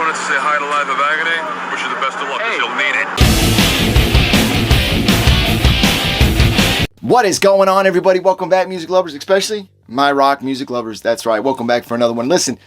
wanted to say hi to Life of Agony. Wish you the best of luck, because you'll need it. What is going on, everybody? Welcome back, music lovers, especially my rock music lovers. That's right. Welcome back for another one. Listen,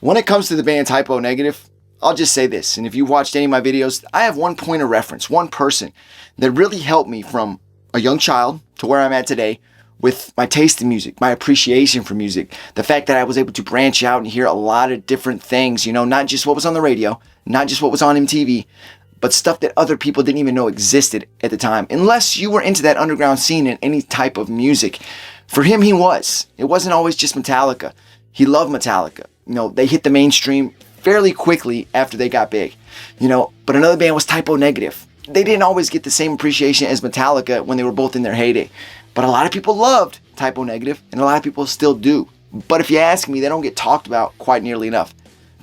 when it comes to the band Type O Negative, I'll just say this. And if you've watched any of my videos, I have one point of reference, one person that really helped me from a young child to where I'm at today with my taste in music, my appreciation for music, the fact that I was able to branch out and hear a lot of different things, you know, not just what was on the radio, not just what was on MTV, but stuff that other people didn't even know existed at the time, unless you were into that underground scene in any type of music. For him, he was. It wasn't always just Metallica. He loved Metallica. You know, they hit the mainstream fairly quickly after they got big, you know, but another band was Type O Negative. They didn't always get the same appreciation as Metallica when they were both in their heyday. But a lot of people loved Type O Negative, and a lot of people still do. But if you ask me, they don't get talked about quite nearly enough.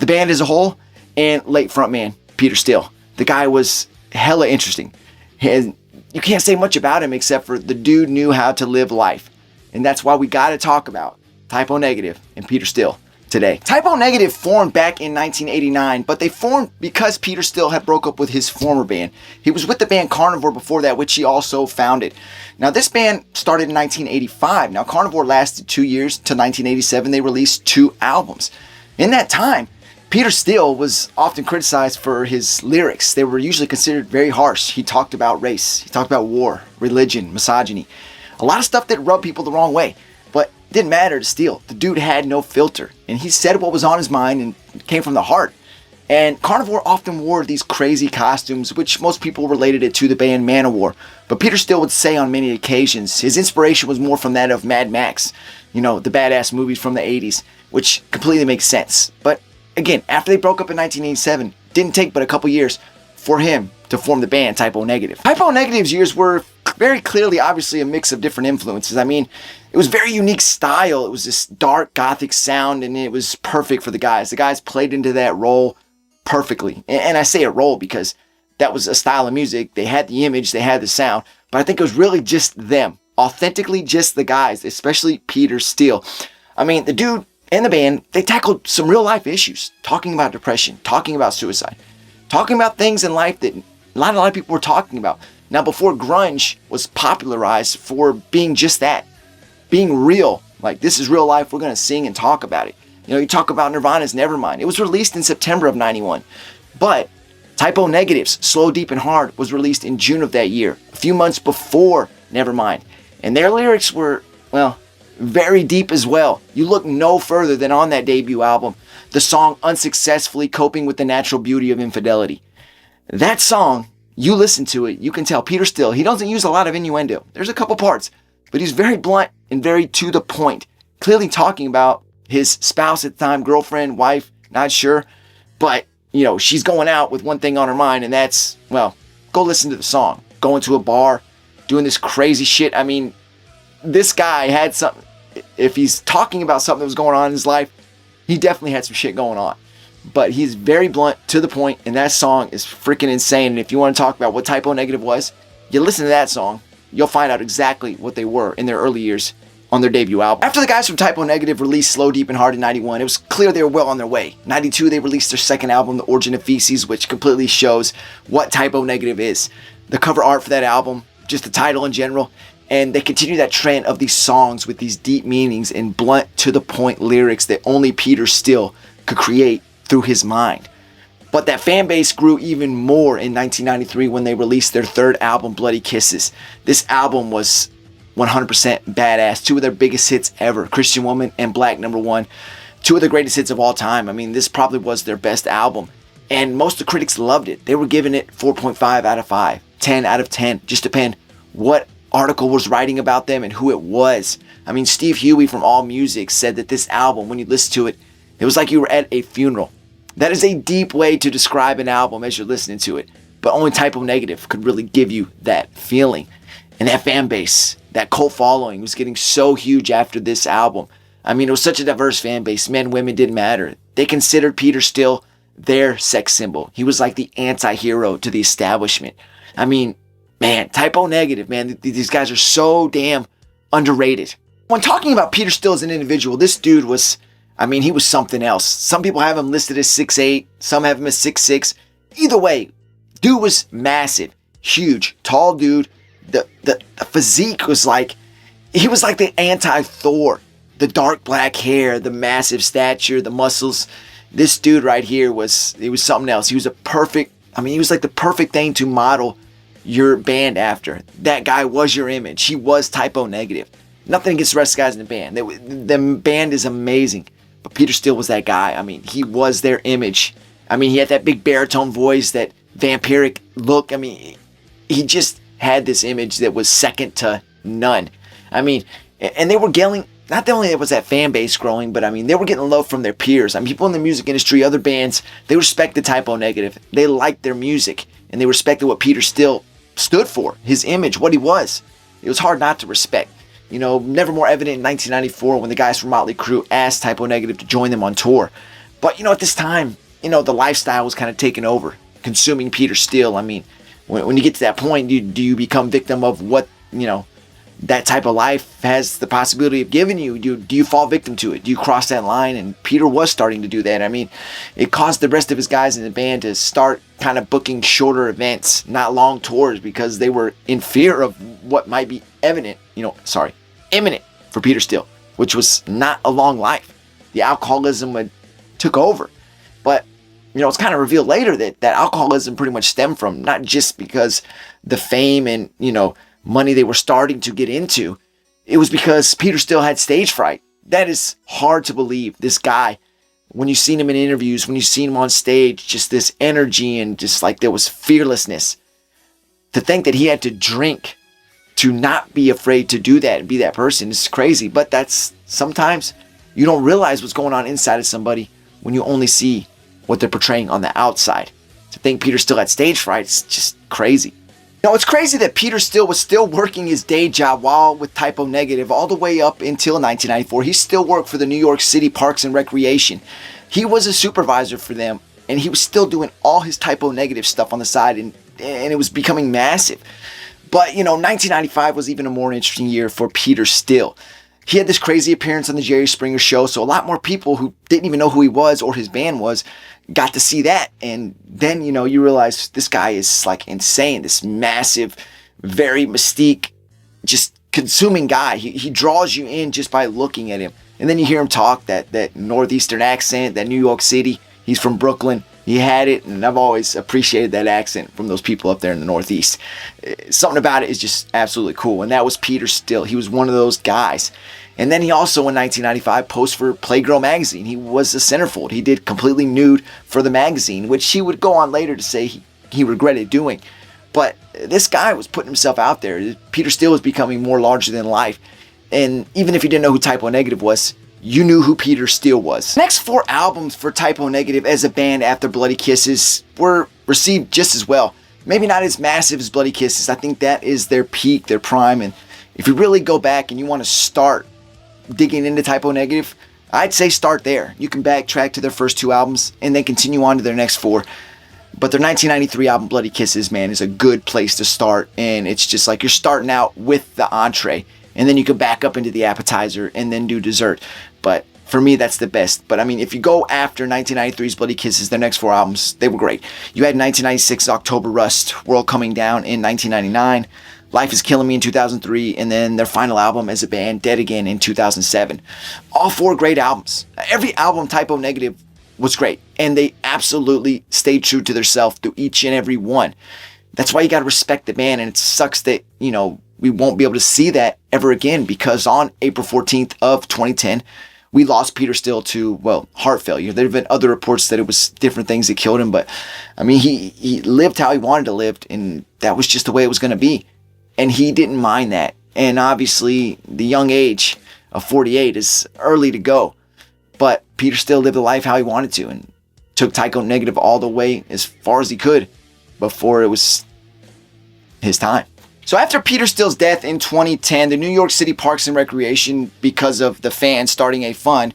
The band as a whole, and late frontman, Peter Steele. The guy was hella interesting. And you can't say much about him except for the dude knew how to live life. And that's why we got to talk about Type O Negative and Peter Steele today. Type O Negative formed back in 1989, but they formed because Peter Steele had broke up with his former band. He was with the band Carnivore before that, which he also founded. Now, this band started in 1985. Now, Carnivore lasted 2 years to 1987. They released 2 albums. In that time, Peter Steele was often criticized for his lyrics. They were usually considered very harsh. He talked about race. He talked about war, religion, misogyny. A lot of stuff that rubbed people the wrong way. But it didn't matter to Steele. The dude had no filter. And he said what was on his mind and came from the heart. And Carnivore often wore these crazy costumes, which most people related it to the band Manowar. But Peter Steele would say on many occasions, his inspiration was more from that of Mad Max, you know, the badass movies from the 80s, which completely makes sense. But again, after they broke up in 1987, didn't take but a couple years for him to form the band Type O Negative. Type O Negative's years were very clearly, obviously, a mix of different influences. I mean, it was very unique style. It was this dark gothic sound, and it was perfect for the guys. The guys played into that role perfectly. And I say a role because that was a style of music. They had the image, they had the sound, but I think it was really just them, authentically just the guys, especially Peter Steele. I mean, the dude and the band, they tackled some real life issues, talking about depression, talking about suicide, talking about things in life that a lot of people were talking about. Now, before grunge was popularized for being just that, being real, like this is real life, we're going to sing and talk about it. You know, you talk about Nirvana's Nevermind. It was released in September of 91, but Type O Negative's Slow, Deep, and Hard was released in June of that year, a few months before Nevermind. And their lyrics were, well, very deep as well. You look no further than on that debut album, the song Unsuccessfully Coping with the Natural Beauty of Infidelity. That song, you listen to it, you can tell Peter Steele, he doesn't use a lot of innuendo. There's a couple parts, but he's very blunt and very to the point, clearly talking about his spouse at the time, girlfriend, wife, not sure, but, you know, she's going out with one thing on her mind, and that's, well, go listen to the song. Going to a bar, doing this crazy shit. I mean, this guy had something, if he's talking about something that was going on in his life, he definitely had some shit going on. But he's very blunt, to the point, and that song is freaking insane. And if you want to talk about what Type O Negative was, you listen to that song, you'll find out exactly what they were in their early years on their debut album. After the guys from Type O Negative released Slow, Deep, and Hard in 91, it was clear they were well on their way. 92, they released their second album, The Origin of Feces, which completely shows what Type O Negative is. The cover art for that album, just the title in general, and they continue that trend of these songs with these deep meanings and blunt, to-the-point lyrics that only Peter Steele could create through his mind. But that fan base grew even more in 1993 when they released their third album, Bloody Kisses. This album was 100% badass. 2 of their biggest hits ever, Christian Woman and Black Number 1. 2 of the greatest hits of all time. I mean, this probably was their best album. And most of the critics loved it. They were giving it 4.5 out of 5, 10 out of 10. Just depend what article was writing about them and who it was. I mean, Steve Huey from AllMusic said that this album, when you listen to it, it was like you were at a funeral. That is a deep way to describe an album as you're listening to it. But only Type O Negative could really give you that feeling. And that fan base, that cult following was getting so huge after this album. I mean, it was such a diverse fan base. Men, women, didn't matter. They considered Peter Steele their sex symbol. He was like the anti-hero to the establishment. I mean, man, Type O Negative, man, these guys are so damn underrated. When talking about Peter Steele as an individual, this dude was I mean, he was something else. Some people have him listed as 6'8", some have him as 6'6". Either way, dude was massive, huge, tall dude. The physique was like, he was like the anti-Thor. The dark black hair, the massive stature, the muscles. This dude right here was something else. He was he was like the perfect thing to model your band after. That guy was your image. He was Type O Negative. Nothing against the rest of the guys in the band. The band is amazing. But Peter Steele was that guy. I mean, he was their image. I mean, he had that big baritone voice, that vampiric look. I mean, he just had this image that was second to none. I mean, and they were getting, not only was that fan base growing, but I mean, they were getting love from their peers. I mean, people in the music industry, other bands, they respected Type O Negative. They liked their music, and they respected what Peter Steele stood for, his image, what he was. It was hard not to respect. You know, never more evident in 1994 when the guys from Motley Crue asked Type O Negative to join them on tour. But, you know, at this time, you know, the lifestyle was kind of taking over, consuming Peter Steele. I mean, when you get to that point, do you become victim of what, you know, that type of life has the possibility of giving you? Do you fall victim to it? Do you cross that line? And Peter was starting to do that. I mean, it caused the rest of his guys in the band to start kind of booking shorter events, not long tours, because they were in fear of what might be imminent for Peter Steele, which was not a long life. The alcoholism took over. But, you know, it's kind of revealed later that alcoholism pretty much stemmed from not just because the fame and, you know, money they were starting to get into. It was because Peter Steele had stage fright. That is hard to believe. This guy, when you've seen him in interviews, when you've seen him on stage, just this energy and just like there was fearlessness. To think that he had to drink to not be afraid to do that and be that person is crazy. But that's, sometimes you don't realize what's going on inside of somebody when you only see what they're portraying on the outside. To think Peter Steele had stage fright is just crazy. Now, it's crazy that Peter Steele was still working his day job while with Type O Negative all the way up until 1994. He still worked for the New York City Parks and Recreation. He was a supervisor for them, and he was still doing all his Type O Negative stuff on the side, and it was becoming massive. But, you know, 1995 was even a more interesting year for Peter Steele. He had this crazy appearance on the Jerry Springer Show, so a lot more people who didn't even know who he was or his band was got to see that. And then, you know, you realize this guy is like insane, this massive, very mystique, just consuming guy. He draws you in just by looking at him. And then you hear him talk, that northeastern accent, that New York City. He's from Brooklyn. He had it, and I've always appreciated that accent from those people up there in the Northeast. Something about it is just absolutely cool, and that was Peter Steele. He was one of those guys. And then he also, in 1995, posed for Playgirl magazine. He was a centerfold. He did completely nude for the magazine, which he would go on later to say he regretted doing. But this guy was putting himself out there. Peter Steele was becoming more larger than life. And even if you didn't know who Type O Negative was, you knew who Peter Steele was. The next 4 albums for Type O Negative as a band after Bloody Kisses were received just as well. Maybe not as massive as Bloody Kisses. I think that is their peak, their prime. And if you really go back and you want to start digging into Type O Negative, I'd say start there. You can backtrack to their first 2 albums and then continue on to their next 4. But their 1993 album, Bloody Kisses, man, is a good place to start. And it's just like you're starting out with the entree. And then you can back up into the appetizer and then do dessert. But for me, that's the best. But I mean, if you go after 1993's Bloody Kisses, their next 4 albums, they were great. You had 1996's October Rust, World Coming Down in 1999, Life is Killing Me in 2003, and then their final album as a band, Dead Again, in 2007. All 4 great albums. Every album Type O Negative was great, and they absolutely stayed true to themselves through each and every one. That's why you got to respect the band, and it sucks that, you know, we won't be able to see that ever again, because on April 14th of 2010, we lost Peter Steele to, well, heart failure. There have been other reports that it was different things that killed him, but I mean, he lived how he wanted to live, and that was just the way it was going to be. And he didn't mind that. And obviously, the young age of 48 is early to go, but Peter Steele lived the life how he wanted to and took Type O Negative all the way as far as he could before it was his time. So after Peter Steele's death in 2010, the New York City Parks and Recreation, because of the fans starting a fund,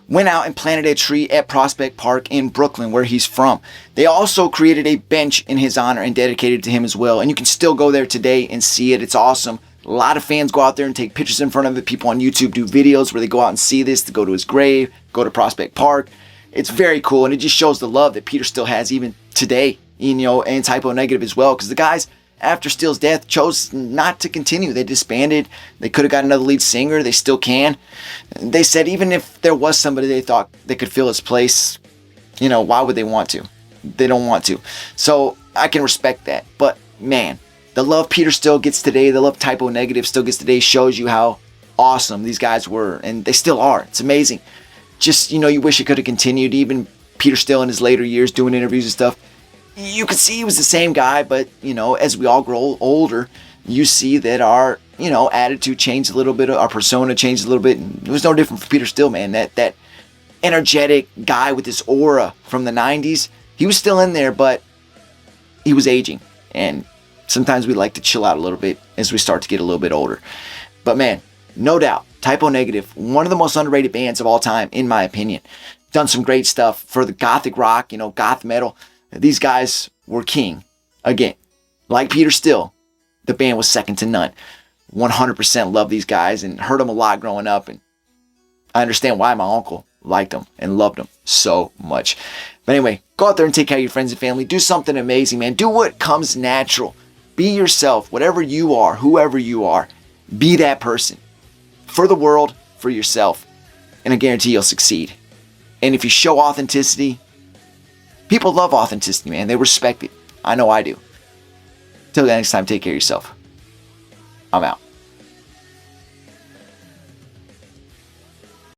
went out and planted a tree at Prospect Park in Brooklyn, where he's from. They also created a bench in his honor and dedicated it to him as well. And you can still go there today and see it. It's awesome. A lot of fans go out there and take pictures in front of it. People on YouTube do videos where they go out and see this, to go to his grave, go to Prospect Park. It's very cool, and it just shows the love that Peter still has even today, and Typo Negative as well, because the guys, after Steele's death, chose not to continue. They disbanded. They could have got another lead singer. They still can. They said even if there was somebody they thought they could fill his place, why would they want to? They don't want to. So I can respect that. But man, the love Peter still gets today, the love Typo Negative still gets today, shows you how awesome these guys were, and they still are. It's amazing. Just, you wish it could have continued. Even Peter Steele in his later years doing interviews and stuff, you could see he was the same guy, but, as we all grow older, you see that our, attitude changed a little bit, our persona changed a little bit, and it was no different for Peter Steele, man. That energetic guy with this aura from the 90s, he was still in there, but he was aging, and sometimes we like to chill out a little bit as we start to get a little bit older. But man, no doubt, Typo Negative, one of the most underrated bands of all time, in my opinion. Done some great stuff for the gothic rock, goth metal. These guys were king. Again, like Peter Steele, the band was second to none. 100% love these guys and heard them a lot growing up. And I understand why my uncle liked them and loved them so much. But anyway, go out there and take care of your friends and family. Do something amazing, man. Do what comes natural. Be yourself. Whatever you are, whoever you are, be that person. For the world, for yourself. And I guarantee you'll succeed. And if you show authenticity, people love authenticity, man. They respect it. I know I do. Till next time, take care of yourself. I'm out.